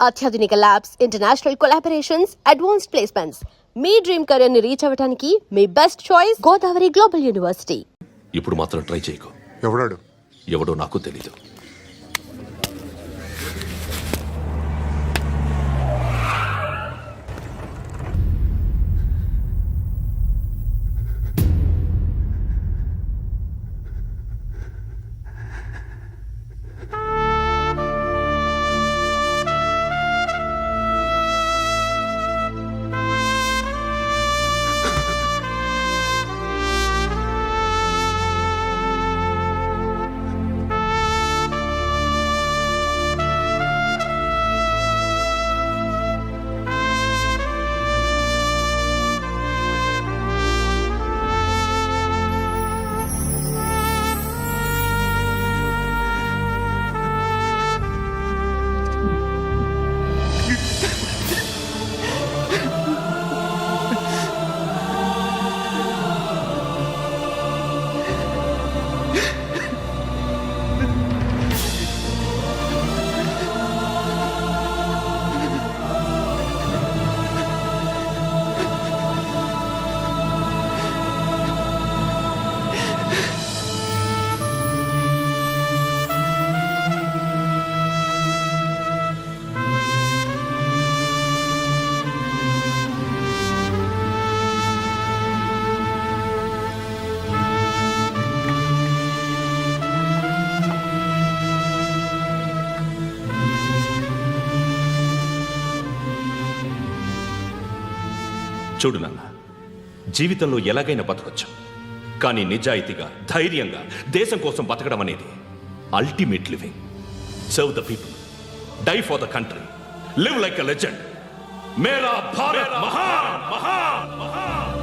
అత్యాధునిక labs, international collaborations, advanced placements. మీ dream career ని రీచ్ అవ్వడానికి మీ best choice Godavari global university. ఇప్పుడు మాత్రం ట్రై చేయకు. ఎవడాడు? ఎవడో నాకు తెలీదు. చూడు నాన్న, జీవితంలో ఎలాగైనా బతకొచ్చు, కానీ నిజాయితీగా, ధైర్యంగా దేశం కోసం బతకడం అనేది ultimate living. Serve the people, die for the country, live like a legend. మేరా భారత్ మహాన్ మహాన్ మహాన్.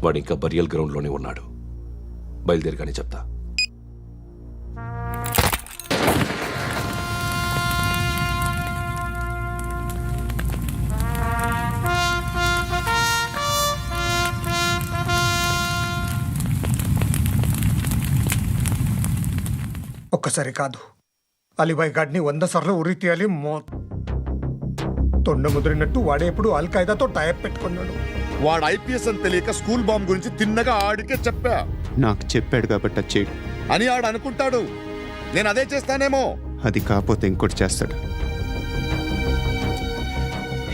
వాడు ఇంకా బరియల్ గ్రౌండ్లోనే ఉన్నాడు. బయలుదేరగానే చెప్తా. ఒక్కసారి కాదు, అలీబాయ్ గాడిని 100 సార్లు ఉరి తీయాలి. తొండ ముదిరినట్టు వాడే ఎప్పుడు అల్ ఖైదాతో టైప్ పెట్టుకున్నాడు. వాడు ఐపీఎస్ అని తెలియక స్కూల్ బాంబ్ గురించి తిన్నగా ఆడికే చెప్పా. నాకు చెప్పాడు కాబట్టి అది చేయడు అని ఆడు అనుకుంటాడు. నేను అదే చేస్తానేమో. అది కాకపోతే ఇంకోటి చేస్తాడు.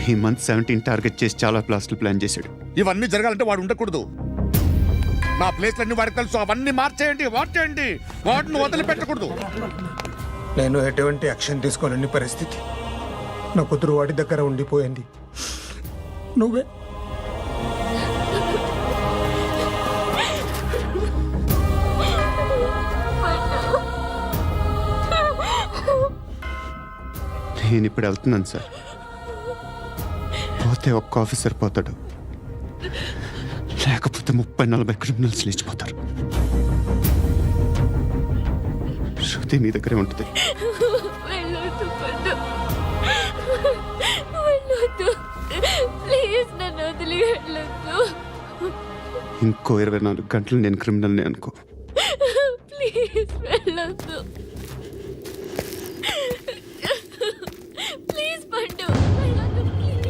ఈ మంత్ 17 టార్గెట్ చేసి చాలా ప్లాస్టులు ప్లాన్ చేశాడు. ఇవన్నీ జరగాలంటే వాడు ఉండకూడదు. నా ప్లేస్లన్నీ వాడికి తెలుసు. అవన్నీ మార్చేయండి, వార్చేయండి. వాటిని వదిలిపెట్టకూడదు. నేను ఎటువంటి యాక్షన్ తీసుకోలేని పరిస్థితి. నా కూతురు వాడి దగ్గర ఉండిపోయింది. నువ్వే నేను ఇప్పుడు వెళ్తున్నాను సార్. పోతే ఒక్క ఆఫీసర్ పోతాడు, లేకపోతే 30-40 క్రిమినల్స్ లేచిపోతారు. శృతి మీ దగ్గరే ఉంటుంది. ఇంకో 24 గంటలు నేను క్రిమినల్ని అనుకో. ప్లీజ్ వెళ్ళొద్దు. ప్లీజ్ పండు, వెళ్ళొద్దు ప్లీజ్.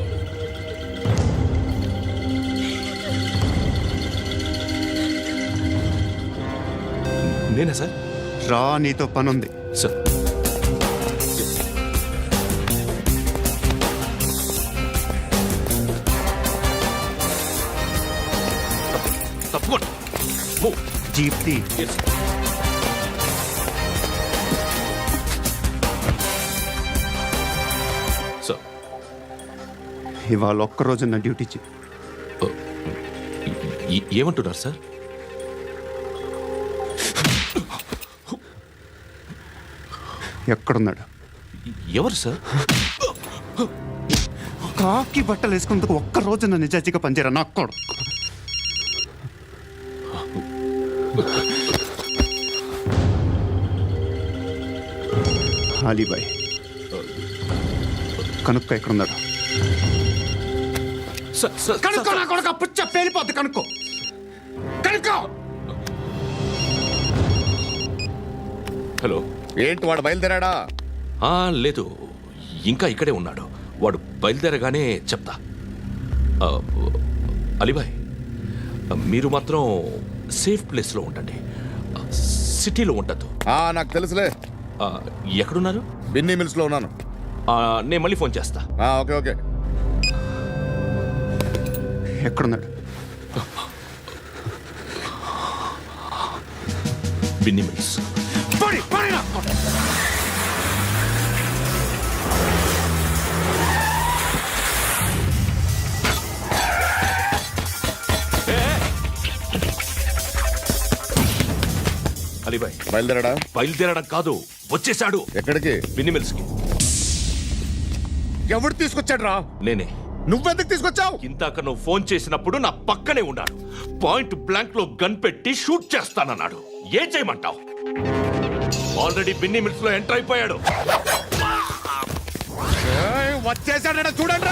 నేనా సార్? రా, నీతో పనుంది సార్. తప్పకుండా జీప్తి. సార్, ఇవాళ ఒక్కరోజు నా డ్యూటీ చేయి. ఏమంటున్నారు సార్? ఎక్కడున్నాడు? ఎవరు సార్? కాకి బట్టలు వేసుకున్నందుకు ఒక్కరోజు నా నిజాజీగా పనిచేయరా నా కొడుకు. అలీబాయ్ కనుక్కో ఎక్కడున్నాడు. కనుక్కో నా కొడుకు పుచ్చ పేలిపోద్ది. కనుక్కో కనుక్కో. హలో. ఏంటి వాడు బయలుదేరాడా? లేదు, ఇంకా ఇక్కడే ఉన్నాడు. వాడు బయలుదేరగానే చెప్తా. అలీబాయ్, మీరు మాత్రం సేఫ్ ప్లేస్లో ఉండండి, సిటీలో ఉండద్దు. నాకు తెలుసులే. ఎక్కడున్నారు? బిన్నీ మిల్స్ లో ఉన్నాను. నేను మళ్ళీ ఫోన్ చేస్తా. Okay okay. ఎక్కడున్నాడు? బిన్నీ మిల్స్. అలీబాయ్, బయలుదేరాడా? బయలుదేరడం కాదు, వచ్చేసాడు. ఎక్కడికి? బిన్నీ మిల్స్ కి. ఎవడు తీసుకొచ్చాడు రా? నేనే. నువ్వెందుకు తీసుకొచ్చావు? ఇందాక నువ్వు ఫోన్ చేసినప్పుడు నా పక్కనే ఉన్నాడు. పాయింట్ బ్లాంక్ లో గన్ పెట్టి షూట్ చేస్తానన్నాడు. ఏం చేయమంటావు? ఆల్రెడీ బిన్నీ మిల్స్ లో ఎంటర్ అయిపోయాడు. వచ్చేసాడ చూడండి.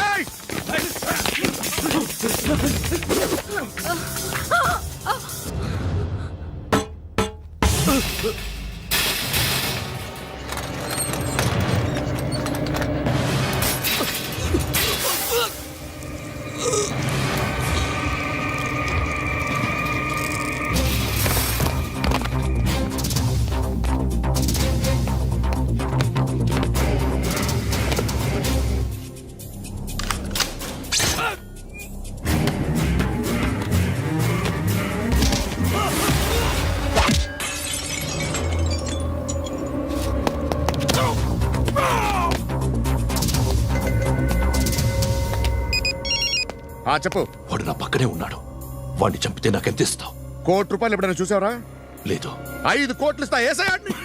చెప్పు. వాడు నా పక్కనే ఉన్నాడు. వాడిని చంపితే నాకెంత ఇస్తావు? ₹1,00,00,000 ఎప్పుడైనా చూసావరా? లేదు. 5 కోట్లు ఇస్తా. ఏసయాడిని.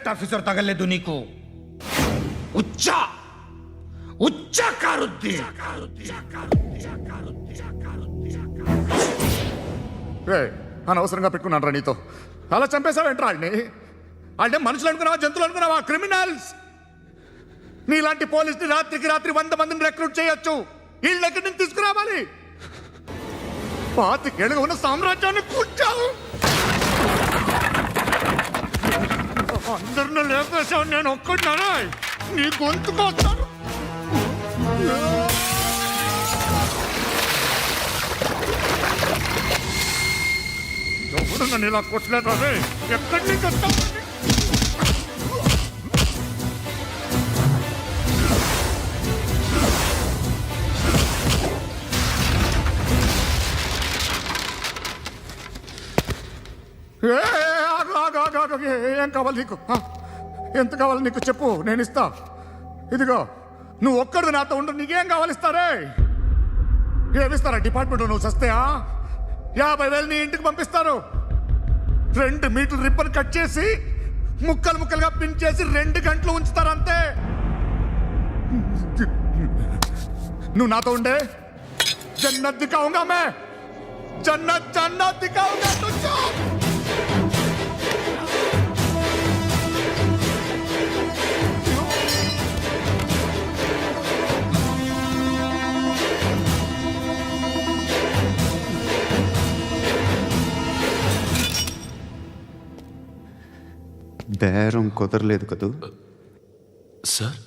ప్రాజెక్ట్ ఆఫీసర్ తగలేదు నీకు. ఉచ్చ కారుద్ది. అనవసరంగా పెట్టుకున్నాను రా నీతో. అలా చంపేశావేంట్రా వాళ్ళని? అంటే మనుషులు అనుకున్నావా, జంతువులు అనుకున్నావా? క్రిమినల్స్. నీలాంటి పోలీసుని రాత్రికి రాత్రి 100 మందిని రిక్రూట్ చేయొచ్చు. వీళ్ళు ఎక్కడి నుంచి తీసుకురావాలి? 25 ఏళ్ళుగా ఉన్న సామ్రాజ్యాన్ని కూర్చావు. అందరిని లేపేశావు, నేను ఒక్కడినారా? నీ గొంతుకొస్తాను. ఎవరు నన్ను ఇలా కొట్టలేదు రే? ఎక్కడి నుంచి వస్తావు? ఏం కావాలి నీకు? ఎంత కావాలి నీకు చెప్పు, నేను ఇస్తా. ఇదిగో నువ్వు ఒక్కడు నాతో ఉండు. నీకేం కావాలి ఇస్తారే? ఏమిస్తారా డిపార్ట్మెంట్? నువ్వు సస్తేయా? 50,000 నీ ఇంటికి పంపిస్తారు. 2 మీటర్లు రిబ్బన్ కట్ చేసి ముక్కలు ముక్కలుగా పిన్ చేసి 2 గంటలు ఉంచుతారు అంతే. నువ్వు నాతో ఉండే జన్నత్ దిఖాऊंगा मैं, జన్నత్ దిఖాऊंगा तुझको. బేరం కుదరలేదు కదూ. సార్,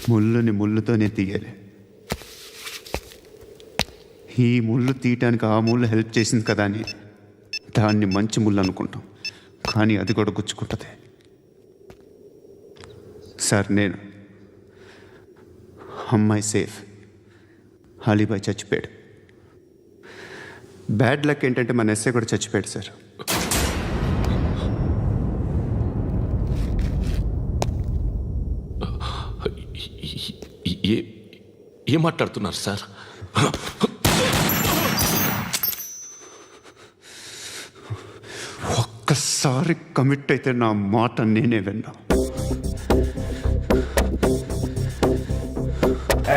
ముళ్ళుని ముళ్ళుతోనే తీయాలి. ఈ ముళ్ళు తీయటానికి ఆ ముళ్ళు హెల్ప్ చేసింది కదా అని దాన్ని మంచి ముళ్ళు అనుకుంటాం, కానీ అది కూడా గుచ్చుకుంటుంది. సార్, నేను అమ్మాయి సేఫ్, అలీబాయ్ చచ్చిపోయాడు. బ్యాడ్ లక్ ఏంటంటే మన ఎస్ఐ కూడా చచ్చిపోయాడు సార్. ఏం మాట్లాడుతున్నారు సార్? ఒక్కసారి కమిట్ అయితే నా మాట నేనే విన్నా.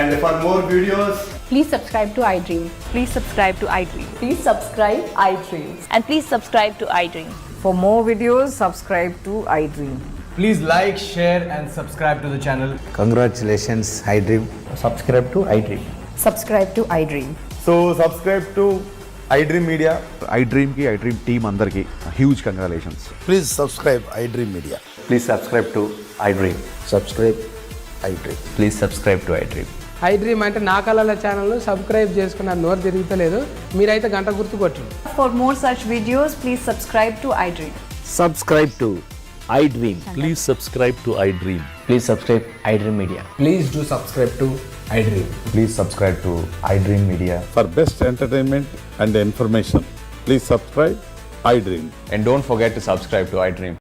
And for more videos, Please subscribe to iDream. Please subscribe to iDream. Please subscribe iDream. And please subscribe to iDream. For more videos, subscribe to iDream. please like, share, and subscribe to the channel. Congratulations, iDream. Subscribe to iDream. Subscribe to iDream. So subscribe to iDream Media. iDream ki iDream team andarki huge congratulations. Please subscribe iDream Media. Please subscribe to iDream. Subscribe iDream. Please subscribe to iDream. iDream అంటే నా కళల channel subscribe చేసుకున్న నోరు తిరుగుతలేదు. మీరైతే గంట గుర్తు కొట్టండి. For more such videos, please subscribe to iDream. Subscribe to iDream. Please subscribe to iDream. Please subscribe iDream Media. Please do subscribe to iDream. Please subscribe to iDream Media. For best entertainment and information, please subscribe iDream. And don't forget to subscribe to iDream.